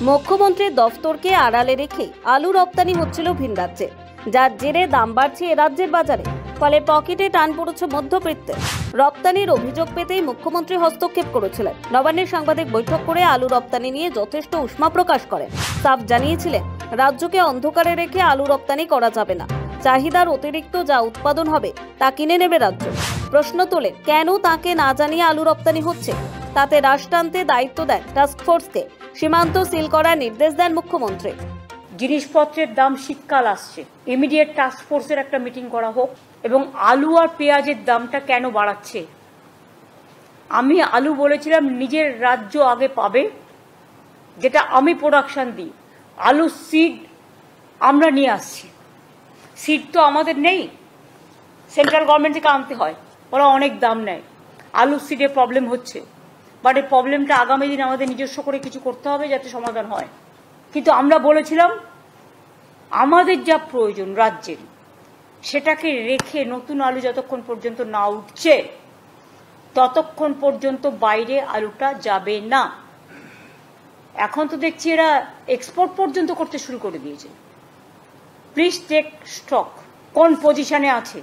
মুখ্যমন্ত্রীর দফতরকে আড়ালে রেখে আলু রপ্তানি হচ্ছিল ভিন রাজ্যে, যার জেরে দাম বাড়ছে এ রাজ্যের বাজারে। ফলে পকেটে টান পড়েছে মধ্যবিত্তের। রপ্তানির অভিযোগ পেতেই মুখ্যমন্ত্রী হস্তক্ষেপ করেছিলেন। নবান্নের সাংবাদিক বৈঠক করে আলু রপ্তানি নিয়ে যথেষ্ট উষ্মা প্রকাশ করেন। সাফ জানিয়েছিলেন, রাজ্যকে অন্ধকারে রেখে আলু রপ্তানি করা যাবে না। চাহিদার অতিরিক্ত যা উৎপাদন হবে তা কিনে নেবে রাজ্য। প্রশ্ন তোলেন, কেন তাকে না জানিয়ে আলু রপ্তানি হচ্ছে? তাতে রাশ টানতে দায়িত্ব দেন টাস্কফোর্সকে। সীমান্ত সিল করার নির্দেশ দেন মুখ্যমন্ত্রী। জিনিসপত্রের দাম শীতকাল আসছে, ইমিডিয়েট টাস্কফোর্সের একটা মিটিং করা হোক এবং আলু আর পেঁয়াজের দামটা কেন বাড়াচ্ছে। আমি আলু বলেছিলাম নিজের রাজ্য আগে পাবে, যেটা আমি প্রোডাকশন দিই। আলু সিড আমরা নিয়ে আসছি, সিড তো আমাদের নেই, সেন্ট্রাল গভর্নমেন্ট থেকে আনতে হয়, ওরা অনেক দাম নেয়। আলু সিডে প্রবলেম হচ্ছে, বাট এই প্রবলেমটা আগামী দিন আমাদের নিজস্ব করে কিছু করতে হবে যাতে সমাধান হয়। কিন্তু আমরা বলেছিলাম আমাদের যা প্রয়োজন রাজ্যের, সেটাকে রেখে নতুন আলু যতক্ষণ পর্যন্ত না উঠছে ততক্ষণ পর্যন্ত বাইরে আলুটা যাবে না। এখন তো দেখছি এরা এক্সপোর্ট পর্যন্ত করতে শুরু করে দিয়েছে। প্লিজ টেক স্টক, কোন পজিশনে আছে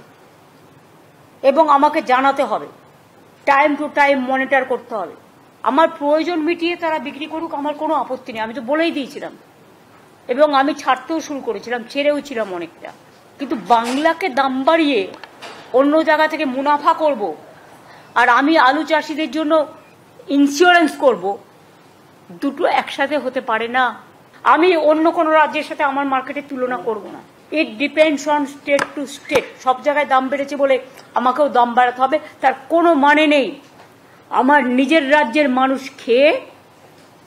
এবং আমাকে জানাতে হবে, টাইম টু টাইম মনিটর করতে হবে। আমার প্রয়োজন মিটিয়ে তারা বিক্রি করুক, আমার কোনো আপত্তি নেই, আমি তো বলেই দিয়েছিলাম এবং আমি ছাড়তেও শুরু করেছিলাম, ছেড়েও ছিলাম অনেকটা। কিন্তু বাংলাকে দাম বাড়িয়ে অন্য জায়গা থেকে মুনাফা করব আর আমি আলু চাষিদের জন্য ইন্স্যুরেন্স করব, দুটো একসাথে হতে পারে না। আমি অন্য কোনো রাজ্যের সাথে আমার মার্কেটের তুলনা করব না। It depends on state to state. সব জায়গায় দাম বেড়েছে বলে আমাকেও দাম বাড়াতে হবে, তার কোনো মানে নেই। আমার নিজের রাজ্যের মানুষ খেয়ে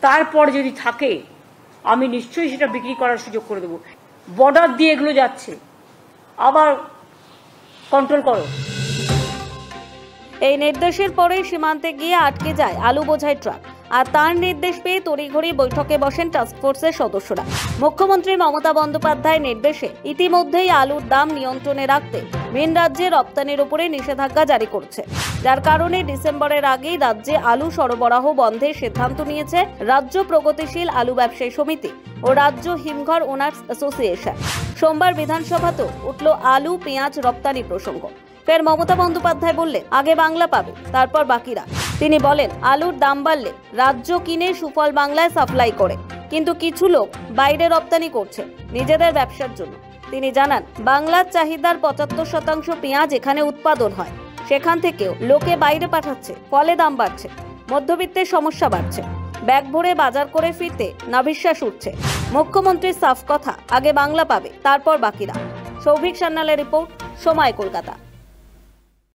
তারপর যদি থাকে আমি নিশ্চয়ই সেটা বিক্রি করার সুযোগ করে দেবো। বর্ডার দিয়ে এগুলো যাচ্ছে, আবার কন্ট্রোল করো। এই নির্দেশের পরে সীমান্তে গিয়ে আটকে যায় আলু বোঝাই ট্রাক। আর তার নির্দেশ পেয়ে তড়িঘড়ি বৈঠকে বসেন টাস্কফোর্সের সদস্যরা। মুখ্যমন্ত্রী মমতা বন্দ্যোপাধ্যায়ের নির্দেশে ইতিমধ্যেই আলুর দাম নিয়ন্ত্রণে রাখতে ভিন রাজ্যে রপ্তানির উপরে নিষেধাজ্ঞা জারি করছে, যার কারণে ডিসেম্বরের আগেই রাজ্যে আলু সরবরাহ বন্ধের সিদ্ধান্ত নিয়েছে রাজ্য প্রগতিশীল আলু ব্যবসায়ী সমিতি ও রাজ্য হিমঘর ওনার্স অ্যাসোসিয়েশন। সোমবার বিধানসভাতেও উঠল আলু পেঁয়াজ রপ্তানি প্রসঙ্গ। ফের মমতা বন্দ্যোপাধ্যায় বললেন, আগে বাংলা পাবে, তারপর বাকিরা। তিনি বলেন, আলুর দাম বাড়লে রাজ্য কিনে সুফল বাংলায় সাপ্লাই করে, কিন্তু কিছু লোক বাইরে রপ্তানি করছে নিজেদের ব্যবসার জন্য। তিনি জানান, বাংলার চাহিদার ৭৫% পেঁয়াজ এখানে উৎপাদন হয়, সেখান থেকেও লোকে বাইরে পাঠাচ্ছে, ফলে দাম বাড়ছে, মধ্যবিত্তের সমস্যা বাড়ছে, ব্যাগ ভরে বাজার করে ফিরতে নাভিশ্বাস উঠছে। মুখ্যমন্ত্রীর সাফ কথা, আগে বাংলা পাবে, তারপর বাকিরা। সৌভিক সান্যালের রিপোর্ট, সময়, কলকাতা।